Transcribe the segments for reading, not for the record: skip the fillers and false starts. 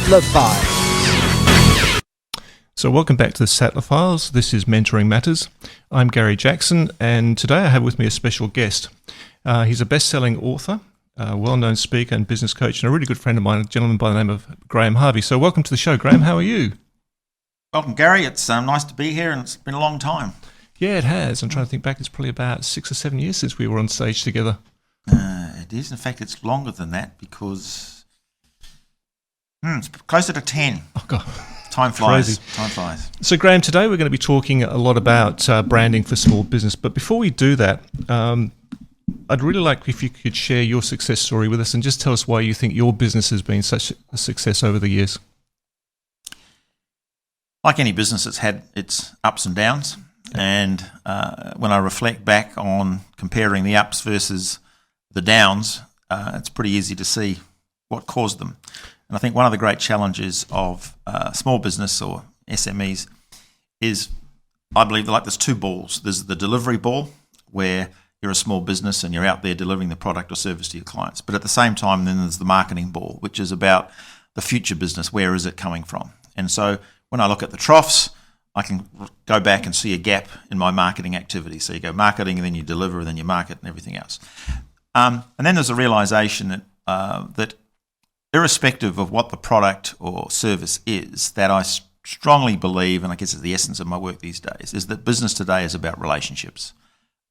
Sattler Files. So welcome back to the Sattler Files. This is Mentoring Matters. I'm Gary Jackson, and today I have with me a special guest. He's a best-selling author, a well-known speaker and business coach, and a really good friend of mine, a gentleman by the name of Graham Harvey. So welcome to the show, Graham. How are you? Welcome, Gary. It's nice to be here, and it's been a long time. Yeah, it has. I'm trying to think back. It's probably about 6 or 7 years since we were on stage together. It is. In fact, it's longer than that because it's closer to 10. Oh, God. Time flies. Crazy. Time flies. So, Graham, today we're going to be talking a lot about branding for small business. But before we do that, I'd really like if you could share your success story with us and just tell us why you think your business has been such a success over the years. Like any business, it's had its ups and downs. And when I reflect back on comparing the ups versus the downs, it's pretty easy to see what caused them. And I think one of the great challenges of small business or SMEs is, I believe, like there's two balls. There's the delivery ball, where you're a small business and you're out there delivering the product or service to your clients. But at the same time, then there's the marketing ball, which is about the future business. Where is it coming from? And so when I look at the troughs, I can go back and see a gap in my marketing activity. So you go marketing, and then you deliver, and then you market, and everything else. And then there's a realization that that irrespective of what the product or service is, that I strongly believe, and I guess it's the essence of my work these days, is that business today is about relationships.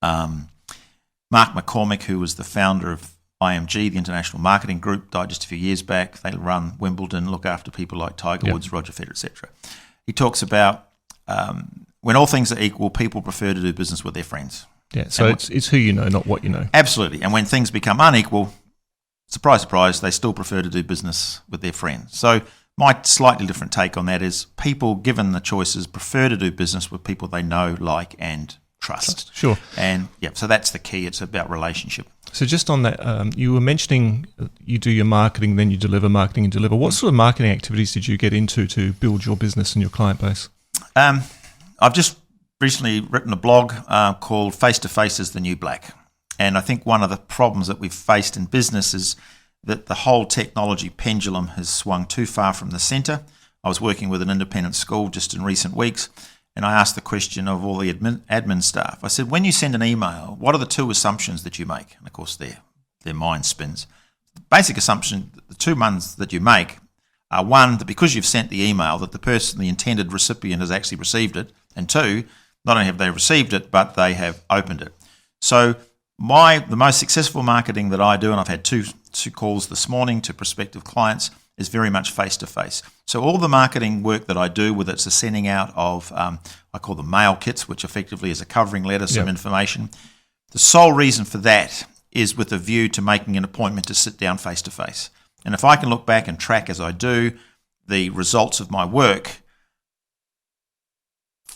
Mark McCormick, who was the founder of IMG, the International Marketing Group, died just a few years back. They run Wimbledon, look after people like Tiger Woods, Roger Federer, etc. He talks about when all things are equal, people prefer to do business with their friends. Yeah, so it's who you know, not what you know. Absolutely. And when things become unequal, surprise, surprise, they still prefer to do business with their friends. So my slightly different take on that is people, given the choices, prefer to do business with people they know, like, and trust. Sure. And so that's the key. It's about relationship. So just on that, you were mentioning you do your marketing, then you deliver marketing and deliver. What sort of marketing activities did you get into to build your business and your client base? I've just recently written a blog called Face to Face is the New Black. And I think one of the problems that we've faced in business is that the whole technology pendulum has swung too far from the centre. I was working with an independent school just in recent weeks, and I asked the question of all the admin staff. I said, when you send an email, what are the two assumptions that you make? And of course, their mind spins. The basic assumption, the two ones that you make are, one, that because you've sent the email, that the person, the intended recipient, has actually received it, and two, not only have they received it, but they have opened it. So the most successful marketing that I do, and I've had two calls this morning to prospective clients, is very much face-to-face. So all the marketing work that I do, whether it's the sending out of, I call them mail kits, which effectively is a covering letter, some information, the sole reason for that is with a view to making an appointment to sit down face-to-face. And if I can look back and track, as I do, the results of my work,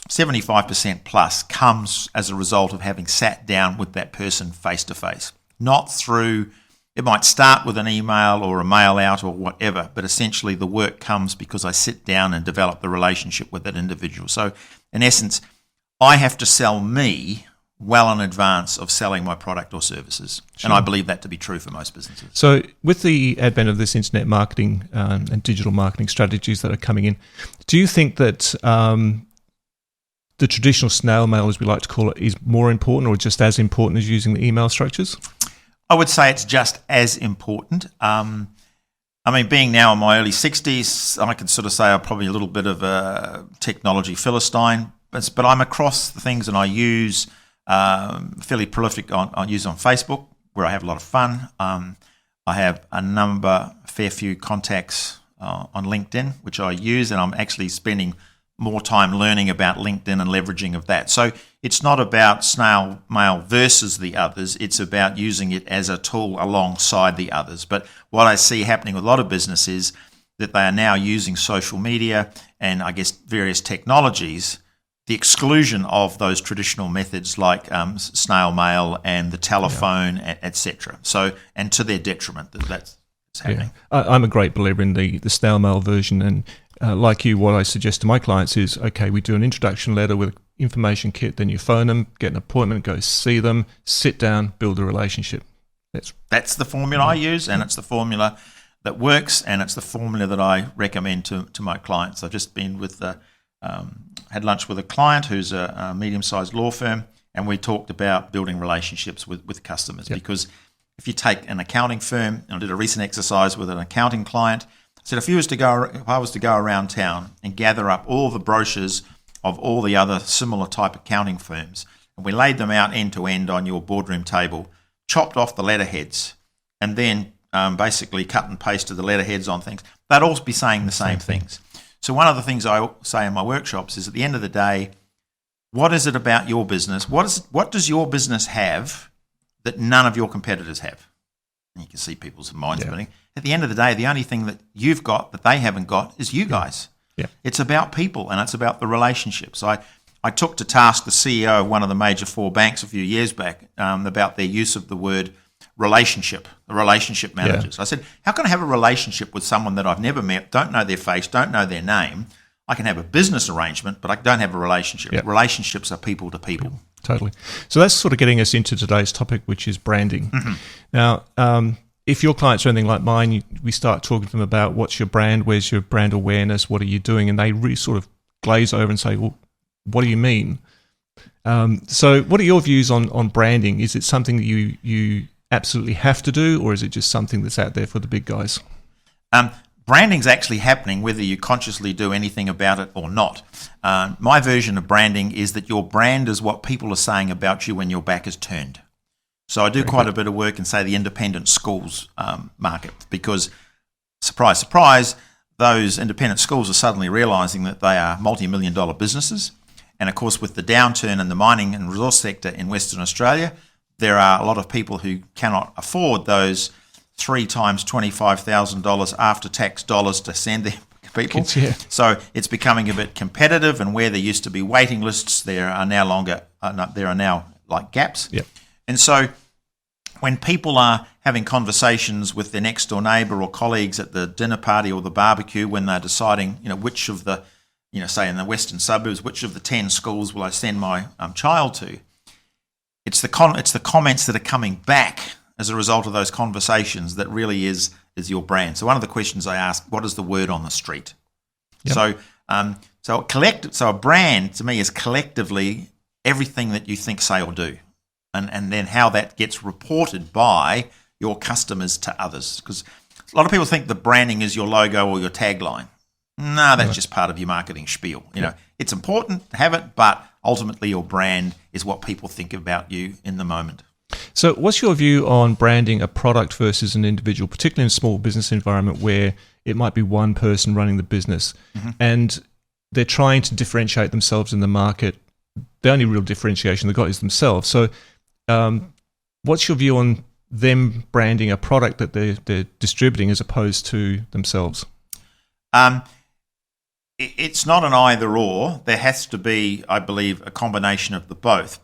75% plus comes as a result of having sat down with that person face-to-face, not through, it might start with an email or a mail out or whatever, but essentially the work comes because I sit down and develop the relationship with that individual. So in essence, I have to sell me well in advance of selling my product or services. Sure. And I believe that to be true for most businesses. So with the advent of this internet marketing and digital marketing strategies that are coming in, do you think that the traditional snail mail, as we like to call it, is more important or just as important as using the email structures? I would say it's just as important. Being now in my early 60s, I can sort of say I'm probably a little bit of a technology philistine, but I'm across the things, and I use fairly prolific. I use on Facebook, where I have a lot of fun. I have a fair few contacts on LinkedIn, which I use, and I'm actually spending more time learning about LinkedIn and leveraging of that. So it's not about snail mail versus the others. It's about using it as a tool alongside the others. But what I see happening with a lot of businesses that they are now using social media and I guess various technologies, the exclusion of those traditional methods like snail mail and the telephone, etc. So, and to their detriment, that's happening. Yeah. I'm a great believer in the snail mail version, and like you, what I suggest to my clients is, okay, we do an introduction letter with an information kit, then you phone them, get an appointment, go see them, sit down, build a relationship. That's the formula I use, and it's the formula that works, and it's the formula that I recommend to my clients. I've just been had lunch with a client who's a medium-sized law firm, and we talked about building relationships with customers. Yep. Because if you take an accounting firm, and I did a recent exercise with an accounting client, I said if I was to go around town and gather up all the brochures of all the other similar type accounting firms, and we laid them out end to end on your boardroom table, chopped off the letterheads, and then basically cut and pasted the letterheads on things, they'd all be saying the same things. So one of the things I say in my workshops is, at the end of the day, what is it about your business? What does your business have that none of your competitors have? And you can see people's minds spinning. At the end of the day, the only thing that you've got that they haven't got is you guys. Yeah. It's about people, and it's about the relationships. I took to task the CEO of one of the major 4 banks a few years back about their use of the word relationship, the relationship managers. I said, how can I have a relationship with someone that I've never met, don't know their face, don't know their name? I can have a business arrangement, but I don't have a relationship. Yep. Relationships are people to people. Totally. So that's sort of getting us into today's topic, which is branding. Mm-hmm. Now, if your clients are anything like mine, we start talking to them about what's your brand, where's your brand awareness, what are you doing? And they really sort of glaze over and say, well, what do you mean? So what are your views on branding? Is it something that you absolutely have to do, or is it just something that's out there for the big guys? Branding's actually happening whether you consciously do anything about it or not. My version of branding is that your brand is what people are saying about you when your back is turned. So I do quite a bit of work in, say, the independent schools market, because, surprise, surprise, those independent schools are suddenly realising that they are multi-million-dollar businesses. And, of course, with the downturn in the mining and resource sector in Western Australia, there are a lot of people who cannot afford those 3 times $25,000 after-tax dollars to send their people. So it's becoming a bit competitive, and where there used to be waiting lists, there are now like gaps. Yep. And so when people are having conversations with their next-door neighbour or colleagues at the dinner party or the barbecue, when they're deciding, which of the, say in the western suburbs, which of the 10 schools will I send my child to, it's the comments that are coming back as a result of those conversations that really is your brand. So one of the questions I ask, what is the word on the street? Yep. So a brand to me is collectively everything that you think, say, or do, and then how that gets reported by your customers to others. Because a lot of people think the branding is your logo or your tagline. No, that's just part of your marketing spiel. It's important to have it, but ultimately your brand is what people think about you in the moment. So what's your view on branding a product versus an individual, particularly in a small business environment where it might be one person running the business, and they're trying to differentiate themselves in the market? The only real differentiation they've got is themselves. So what's your view on them branding a product that they're distributing as opposed to themselves? It's not an either or. There has to be, I believe, a combination of the both.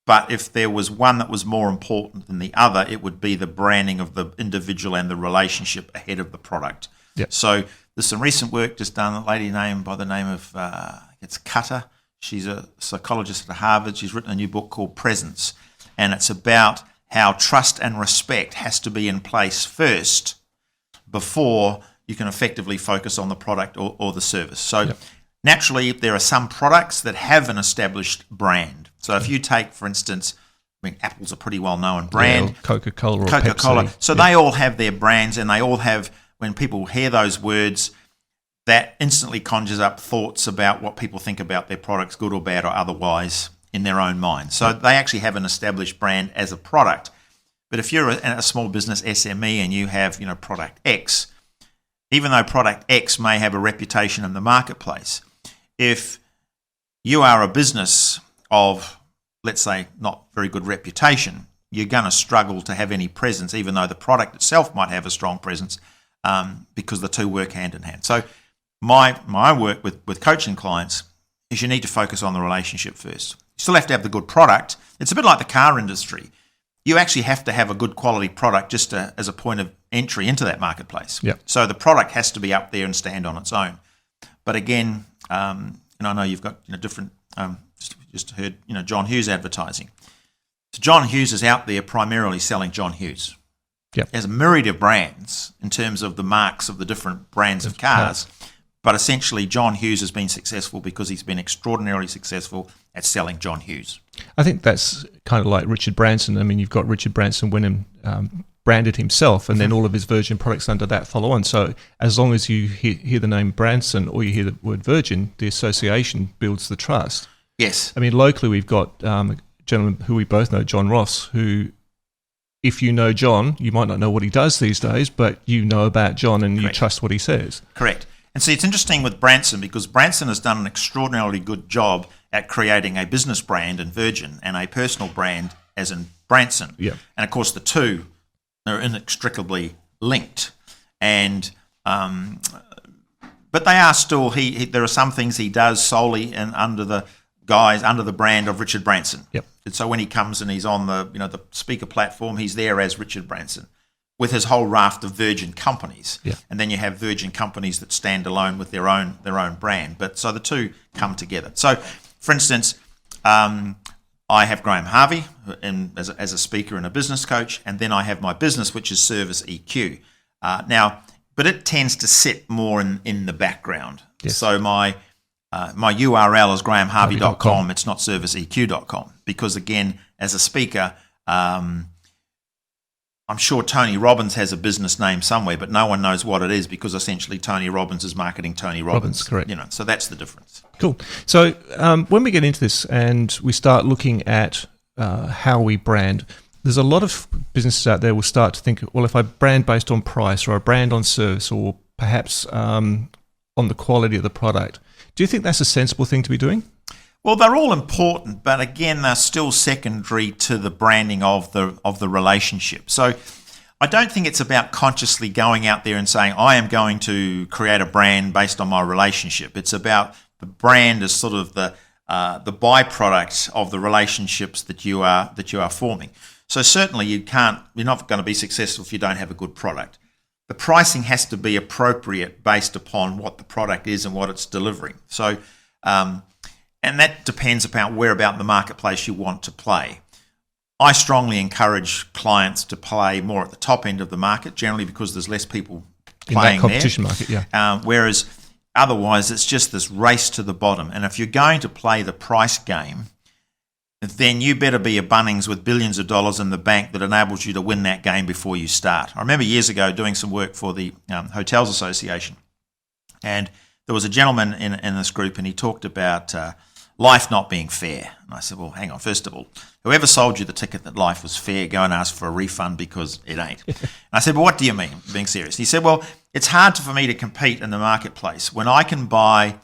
But if there was one that was more important than the other, it would be the branding of the individual and the relationship ahead of the product. Yep. So there's some recent work just done, a lady named by the name of, it's Cutter. She's a psychologist at Harvard. She's written a new book called Presence. And it's about how trust and respect has to be in place first before you can effectively focus on the product or the service. So naturally, there are some products that have an established brand. So if you take, for instance, Apple's a pretty well-known brand. Yeah, Coca-Cola or Coca-Cola. Pepsi. So they all have their brands, and they all have, when people hear those words, that instantly conjures up thoughts about what people think about their products, good or bad or otherwise, in their own mind. So they actually have an established brand as a product. But if you're a small business SME and you have, product X, even though product X may have a reputation in the marketplace, if you are a business of, let's say, not very good reputation, you're going to struggle to have any presence, even though the product itself might have a strong presence, because the two work hand in hand. So my work with coaching clients is you need to focus on the relationship first. You still have to have the good product. It's a bit like the car industry. You actually have to have a good quality product just as a point of entry into that marketplace. Yep. So the product has to be up there and stand on its own. But again, and I know you've got different. Just heard John Hughes advertising. So John Hughes is out there primarily selling John Hughes. Yep. There's a myriad of brands in terms of the marks of the different brands of cars. But essentially, John Hughes has been successful because he's been extraordinarily successful at selling John Hughes. I think that's kind of like Richard Branson. I mean, you've got Richard Branson when him branded himself, and then all of his Virgin products under that follow on. So as long as you hear the name Branson or you hear the word Virgin, the association builds the trust. Yes. I mean, locally we've got a gentleman who we both know, John Ross, who, if you know John, you might not know what he does these days, but you know about John and Correct. You trust what he says. Correct. And see, it's interesting with Branson because Branson has done an extraordinarily good job at creating a business brand in Virgin and a personal brand as in Branson. Yeah. And of course, the two are inextricably linked. And but they are still. There are some things he does solely and under the brand of Richard Branson. Yep. And so when he comes and he's on the speaker platform, he's there as Richard Branson, with his whole raft of Virgin companies. Yeah. And then you have Virgin companies that stand alone with their own brand. But so the two come together. So, for instance, I have Graham Harvey as a speaker and a business coach, and then I have my business, which is Service EQ. But it tends to sit more in the background. Yes. So my URL is grahamharvey.com. It's not serviceeq.com because, again, as a speaker, I'm sure Tony Robbins has a business name somewhere, but no one knows what it is because essentially Tony Robbins is marketing Tony Robbins. Correct. So that's the difference. Cool. So when we get into this and we start looking at how we brand, there's a lot of businesses out there will start to think, well, if I brand based on price or I brand on service or perhaps on the quality of the product, do you think that's a sensible thing to be doing? Well, they're all important, but again, they're still secondary to the branding of the relationship. So I don't think it's about consciously going out there and saying, I am going to create a brand based on my relationship. It's about the brand as sort of the byproduct of the relationships that you are forming. So certainly you're not going to be successful if you don't have a good product. The pricing has to be appropriate based upon what the product is and what it's delivering. So, and that depends upon where about the marketplace you want to play. I strongly encourage clients to play more at the top end of the market, generally because there's less people playing in that competition market, yeah. Whereas otherwise, it's just this race to the bottom. And if you're going to play the price game, then you better be a Bunnings with billions of dollars in the bank that enables you to win that game before you start. I remember years ago doing some work for the Hotels Association, and there was a gentleman in this group, and he talked about life not being fair. And I said, well, hang on, first of all, whoever sold you the ticket that life was fair, go and ask for a refund because it ain't. And I said, well, what do you mean, being serious? He said, well, it's hard for me to compete in the marketplace when I can buy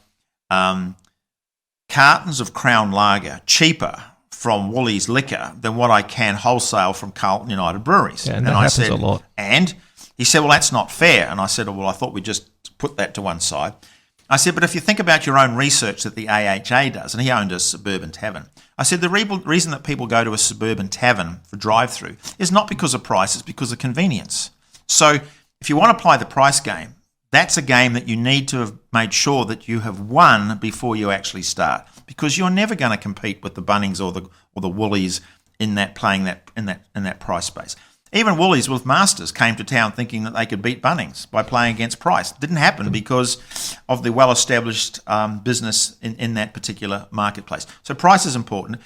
cartons of Crown Lager cheaper from Woolies Liquor than what I can wholesale from Carlton United Breweries. Yeah, and that happens a lot. And he said, well, that's not fair. And I said, well, I thought we'd just put that to one side. I said, but if you think about your own research that the AHA does, and he owned a suburban tavern, I said the reason that people go to a suburban tavern for drive-through is not because of price, it's because of convenience. So if you want to play the price game, that's a game that you need to have made sure that you have won before you actually start, because you're never going to compete with the Bunnings or the Woolies in that price space. Even Woolies with Masters came to town thinking that they could beat Bunnings by playing against price. It didn't happen because of the well-established business in that particular marketplace. So price is important.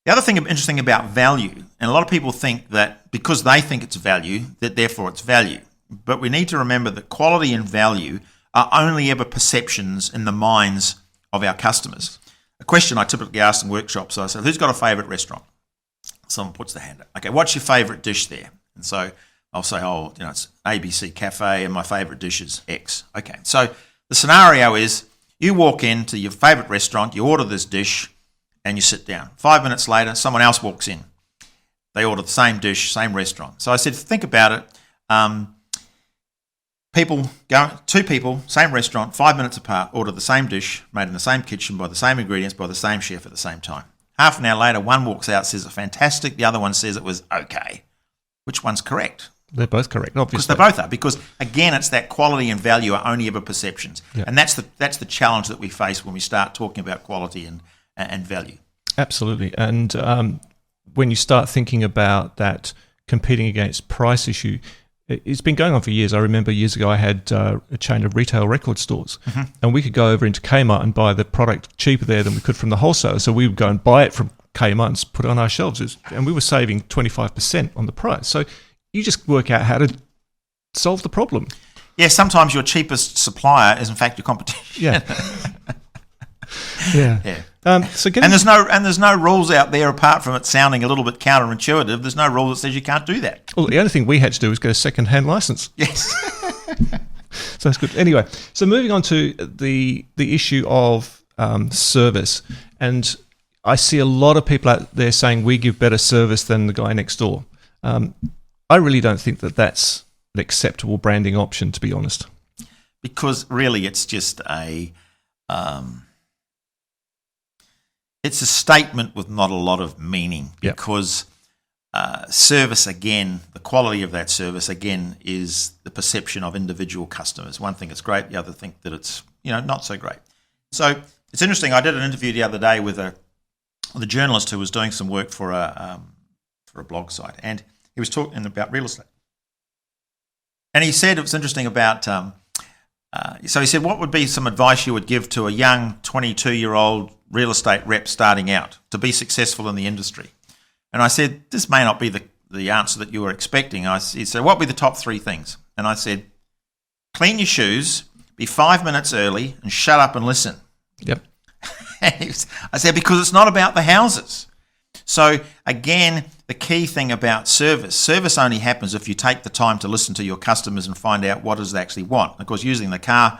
The other thing interesting about value, and a lot of people think that because they think it's value, that therefore it's value. But we need to remember that quality and value are only ever perceptions in the minds of our customers. A question I typically ask in workshops, I say, who's got a favourite restaurant? Someone puts their hand up. Okay, what's your favourite dish there? And so I'll say, it's ABC Cafe and my favourite dish is X. Okay, so the scenario is you walk into your favourite restaurant, you order this dish, and you sit down. 5 minutes later, someone else walks in. They order the same dish, same restaurant. So I said, think about it. Two people, same restaurant, 5 minutes apart, order the same dish, made in the same kitchen by the same ingredients, by the same chef at the same time. Half an hour later, one walks out, says it's fantastic. The other one says it was okay. Which one's correct? They're both correct, obviously. Because they both are. Because, again, it's that quality and value are only ever perceptions. Yeah. And that's the challenge that we face when we start talking about quality and value. Absolutely. And when you start thinking about that competing against price issue, it's been going on for years. I remember years ago I had a chain of retail record stores, and we could go over into Kmart and buy the product cheaper there than we could from the wholesaler. So we would go and buy it from Kmart and put it on our shelves, and we were saving 25% on the price. So you just work out how to solve the problem. Yeah, sometimes your cheapest supplier is in fact your competition. Yeah. Yeah. And there's no rules out there apart from it sounding a little bit counterintuitive. There's no rule that says you can't do that. Well, the only thing we had to do was get a second-hand license. Yes. So that's good. Anyway, so moving on to the issue of service, and I see a lot of people out there saying we give better service than the guy next door. I really don't think that that's an acceptable branding option, to be honest. Because really, it's just it's a statement with not a lot of meaning. Because service, again, the quality of that service, again, is the perception of individual customers. One thing it's great, the other think that it's not so great. So it's interesting. I did an interview the other day with a journalist who was doing some work for a blog site, and he was talking about real estate. And he said it was interesting about. So he said, what would be some advice you would give to a young 22-year-old real estate rep starting out to be successful in the industry? And I said, this may not be the answer that you were expecting. He said, what would be the top 3 things? And I said, clean your shoes, be 5 minutes early, and shut up and listen. Yep. I said, because it's not about the houses. So again, the key thing about service only happens if you take the time to listen to your customers and find out what does they actually want. Of course, using the car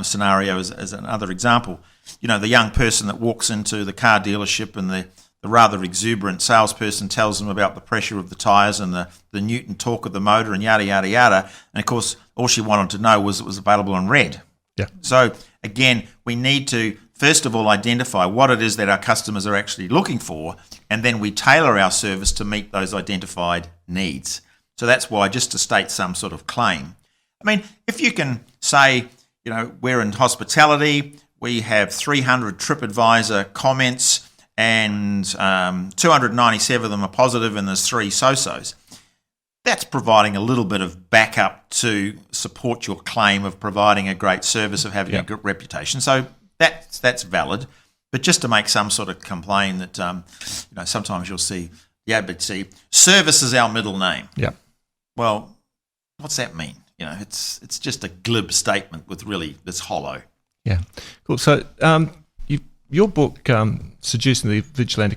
scenario as another example, the young person that walks into the car dealership and the rather exuberant salesperson tells them about the pressure of the tyres and the Newton torque of the motor and yada, yada, yada. And of course, all she wanted to know was it was available in red. Yeah. So again, we need to first of all identify what it is that our customers are actually looking for, and then we tailor our service to meet those identified needs. So that's why, just to state some sort of claim, I mean, if you can say, we're in hospitality, we have 300 TripAdvisor comments and 297 of them are positive and there's 3 so-sos, that's providing a little bit of backup to support your claim of providing a great service, of having a good reputation. So that's valid. But just to make some sort of complaint that, sometimes you'll see, but service is our middle name. Yeah. Well, what's that mean? It's just a glib statement with really that's hollow. Yeah. Cool. So your book, Seducing the Vigilante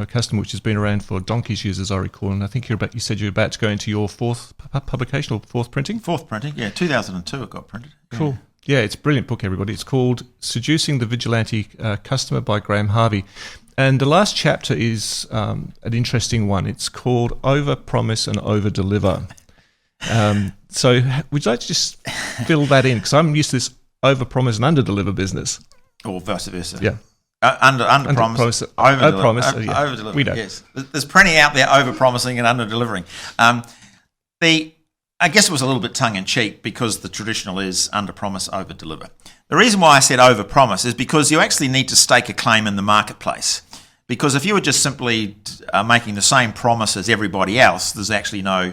Customer, which has been around for donkey's years, as I recall, and I think you said you're about to go into your 4th publication or 4th printing? 4th printing, 2002 it got printed. Cool. Yeah, it's a brilliant book, everybody. It's called Seducing the Vigilante Customer by Graham Harvey. And the last chapter is an interesting one. It's called Over-Promise and Over-Deliver. So would you like to just fill that in? Because I'm used to this over-promise and under-deliver business. Or vice versa. Yeah. Under-promise, over-promise. Over-deliver. We don't. Yes. There's plenty out there over-promising and under-delivering. I guess it was a little bit tongue-in-cheek because the traditional is under-promise, over-deliver. The reason why I said over-promise is because you actually need to stake a claim in the marketplace. Because if you were just simply making the same promise as everybody else, there's actually no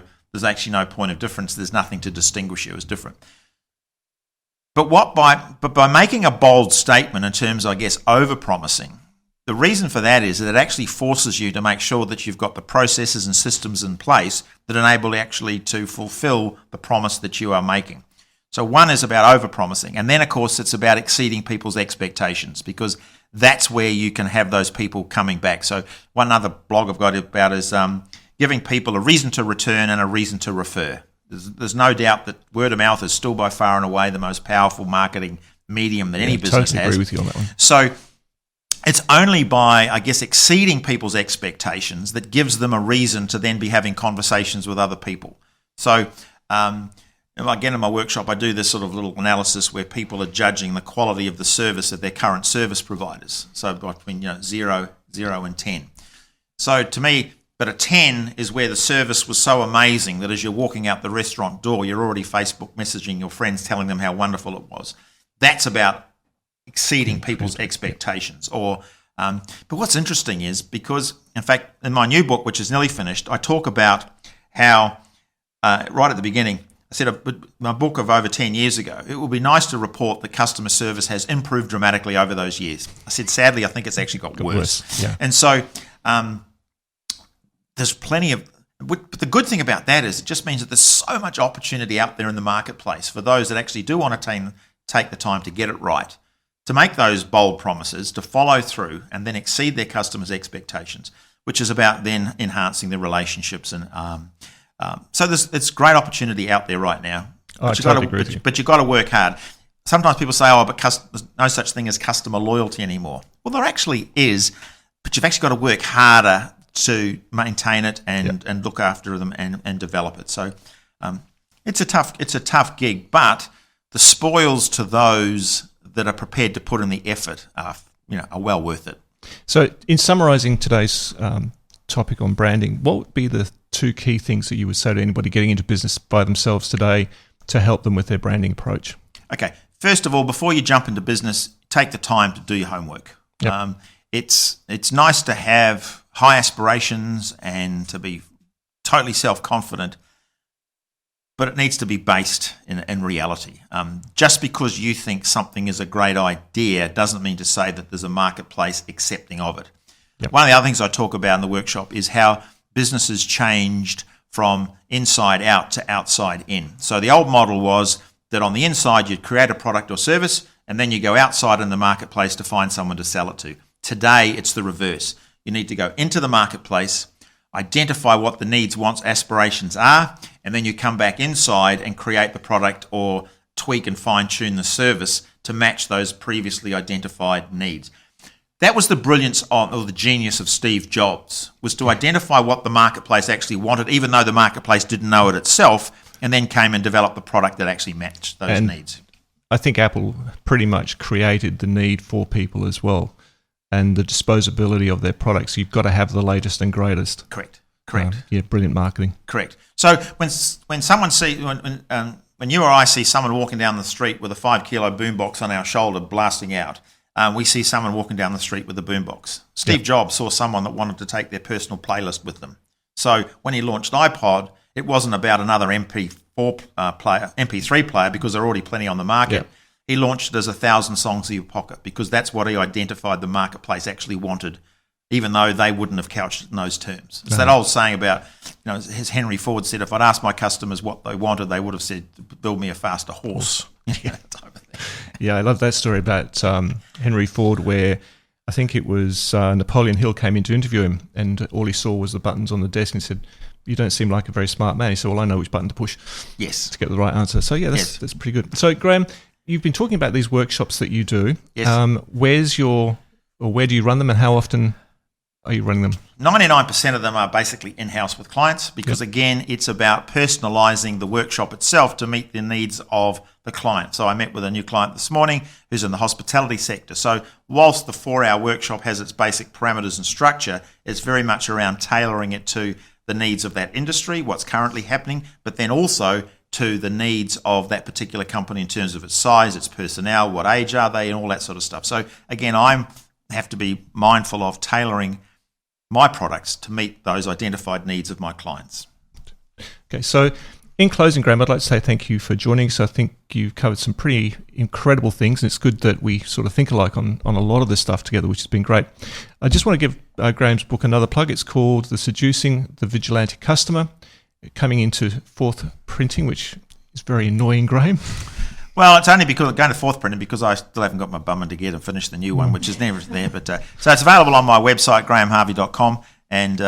point of difference. There's nothing to distinguish you as different. But by making a bold statement in terms of, I guess, over-promising, the reason for that is that it actually forces you to make sure that you've got the processes and systems in place that enable actually to fulfill the promise that you are making. So one is about over-promising. And then, of course, it's about exceeding people's expectations, because that's where you can have those people coming back. So one other blog I've got about is giving people a reason to return and a reason to refer. There's no doubt that word of mouth is still by far and away the most powerful marketing medium that any business totally has. Agree with you on that one. So it's only by, I guess, exceeding people's expectations that gives them a reason to then be having conversations with other people. So again, in my workshop, I do this sort of little analysis where people are judging the quality of the service of their current service providers. So between 0 and 10. So to me, but a 10 is where the service was so amazing that as you're walking out the restaurant door, you're already Facebook messaging your friends telling them how wonderful it was. That's about exceeding people's expectations. But what's interesting is, because, in fact, in my new book, which is nearly finished, I talk about how right at the beginning, I said my book of over 10 years ago, it would be nice to report that customer service has improved dramatically over those years. I said, sadly, I think it's actually got worse. Yeah. And so there's plenty of... But the good thing about that is it just means that there's so much opportunity out there in the marketplace for those that actually do want to take the time to get it right, to make those bold promises, to follow through and then exceed their customers' expectations, which is about then enhancing their relationships. And so there's great opportunity out there right now. But you've got to work hard. Sometimes people say, but there's no such thing as customer loyalty anymore. Well, there actually is, but you've actually got to work harder to maintain it and look after them and develop it. So it's a tough gig, but the spoils to those that are prepared to put in the effort are well worth it. So in summarising today's topic on branding, what would be the two key things that you would say to anybody getting into business by themselves today to help them with their branding approach? Okay, first of all, before you jump into business, take the time to do your homework. Yep. It's nice to have high aspirations and to be totally self-confident, but it needs to be based in reality. Just because you think something is a great idea doesn't mean to say that there's a marketplace accepting of it. Yep. One of the other things I talk about in the workshop is how businesses changed from inside out to outside in. So the old model was that on the inside you'd create a product or service and then you go outside in the marketplace to find someone to sell it to. Today it's the reverse. You need to go into the marketplace, identify what the needs, wants, aspirations are, and then you come back inside and create the product or tweak and fine-tune the service to match those previously identified needs. That was the brilliance or the genius of Steve Jobs, was to identify what the marketplace actually wanted, even though the marketplace didn't know it itself, and then came and developed the product that actually matched those needs. I think Apple pretty much created the need for people as well, and the disposability of their products. You've got to have the latest and greatest. Correct. Brilliant marketing. Correct. So when someone when you or I see someone walking down the street with a 5-kilo boombox on our shoulder blasting out, we see someone walking down the street with a boombox. Steve Jobs saw someone that wanted to take their personal playlist with them. So when he launched iPod, it wasn't about another MP3 player, because there are already plenty on the market. Yeah. He launched it as 1,000 songs in your pocket, because that's what he identified the marketplace actually wanted, even though they wouldn't have couched it in those terms. It's that old saying about, as Henry Ford said, if I'd asked my customers what they wanted, they would have said, build me a faster horse. Type of thing. Yeah, I love that story about Henry Ford, where I think it was Napoleon Hill came in to interview him, and all he saw was the buttons on the desk, and he said, "You don't seem like a very smart man." He said, "Well, I know which button to push to get the right answer." So yeah, that's pretty good. So Graham, you've been talking about these workshops that you do. Yes. Where do you run them, and how often are you running them? 99% of them are basically in-house with clients, because again, it's about personalising the workshop itself to meet the needs of the client. So I met with a new client this morning who's in the hospitality sector. So whilst the 4-hour workshop has its basic parameters and structure, it's very much around tailoring it to the needs of that industry, what's currently happening, but then also to the needs of that particular company in terms of its size, its personnel, what age are they, and all that sort of stuff. So again, I have to be mindful of tailoring my products to meet those identified needs of my clients. Okay, so in closing, Graham, I'd like to say thank you for joining us. I think you've covered some pretty incredible things, and it's good that we sort of think alike on a lot of this stuff together, which has been great. I just want to give Graham's book another plug. It's called The Seducing the Vigilante Customer, coming into 4th printing, which is very annoying, Graham. Well, it's only because I'm going to 4th printing because I still haven't got my bum to get and finish the new one, which is never there. But so it's available on my website, grahamharvey.com, and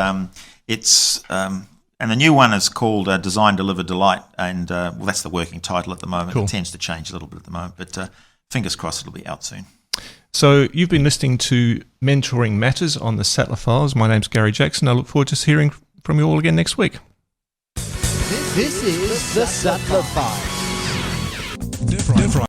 and the new one is called Design, Deliver, Delight, and that's the working title at the moment. Cool. It tends to change a little bit at the moment, but fingers crossed it'll be out soon. So you've been listening to Mentoring Matters on the Sattler Files. My name's Gary Jackson. I look forward to hearing from you all again next week. This is the Sattler Files. Different.